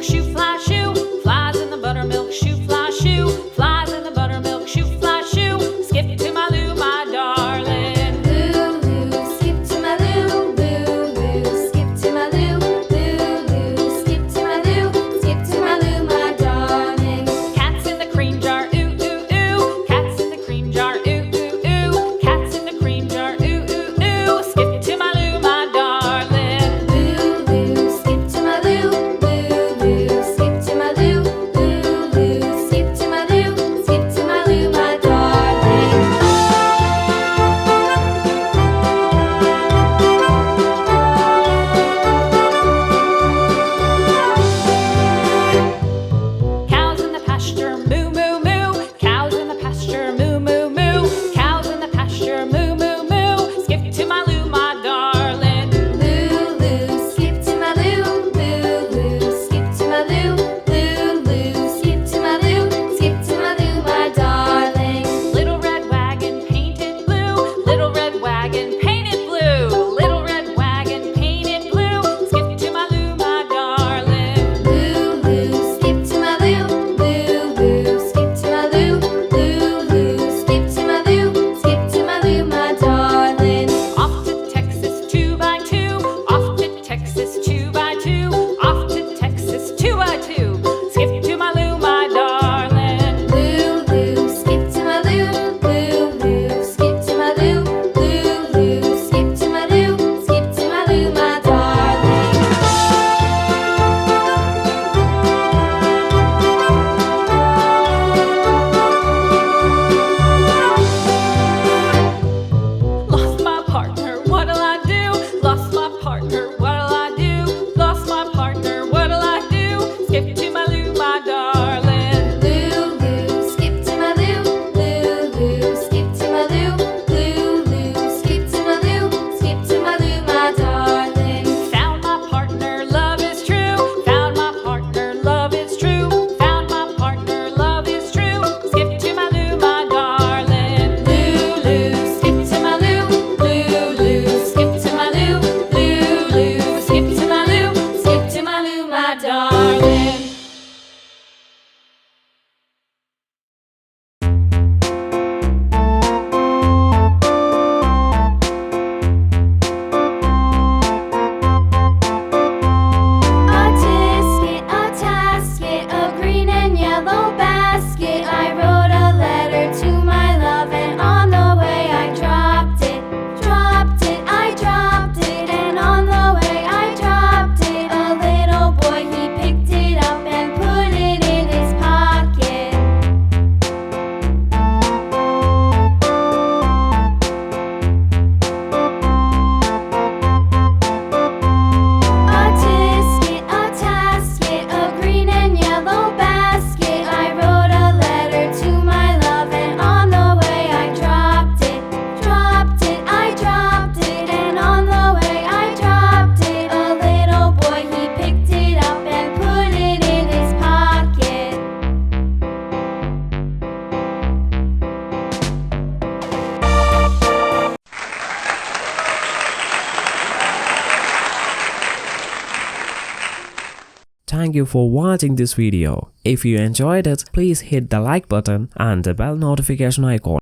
buttermilk shoe fly shoe. Flies in the buttermilk shoe fly shoe. Flies in the buttermilk shoe fly shoe. Skip to my Lou, my darling. Lou, skip to my Lou, Lou, skip to my Lou, Lou, skip to my Lou, skip to my Lou, my darling. Cats in the cream jar, ooh, ooh, ooh. Cats in the cream jar, ooh, ooh, ooh. Cats in the cream jar, ooh, ooh, ooh. Skip to my Lou, my darling. Lou, skip to my Lou, Lou, skip to my Lou, Lou, skip to my Lou, skip to my Lou, my darling. Cows in the pasture, moo, moo, moo. Cows in the pasture, moo, moo, moo. Cows in the pasture, moo, moo, moo. Skip to my Lou, my darling. Lou, skip to my Lou, Lou, skip to my Lou, Lou, skip to my Lou, skip to my Lou, my darling. Little red wagon painted blue. Little red wagon painted blue. Little red wagon painted blue. Skip to my Lou, my darling. Lou, skip to my Lou, Lou, skip to my Lou, Lou, skip to my Lou, skip to my Lou, my darling. Off to Texas 2x2. Off to Texas 2x2. Off to Texas 2x2. Skip to my Lou, my darling. Lou, skip to my Lou, Lou, skip to my Lou, Lou, skip to my Lou, skip to my Lou, my darling. Lost my partner, what'll I do? Lost my partner, what'll I do? Lost my partner, what'll I do? Skip to my Lou, my darling. Lou, skip to my Lou, Lou, skip to my Lou, Lou, skip to my Lou, skip to my Lou, my darling. Found my partner, love is true. Found my partner, love is true. Found my partner, love is true. Skip to my Lou, my darling. Lou, skip to my Lou. Lou, skip to my Lou. Lou, skip to my Lou. Skip to my Lou, my darling. A tasket, a green and yellow basket. I wrote a letter to my love, and on the way I dropped it, I dropped it, and on the way I dropped it. A little boy, he picked it up and put it in his pocket. A tasket, a green and yellow basket. I wrote a letter to my love, and on the way I dropped it, I dropped it, and on the way I dropped it. A little boy, he picked it up and put it in his pocket. Thank you for watching this video. If you enjoyed it, please hit the like button and the bell notification icon.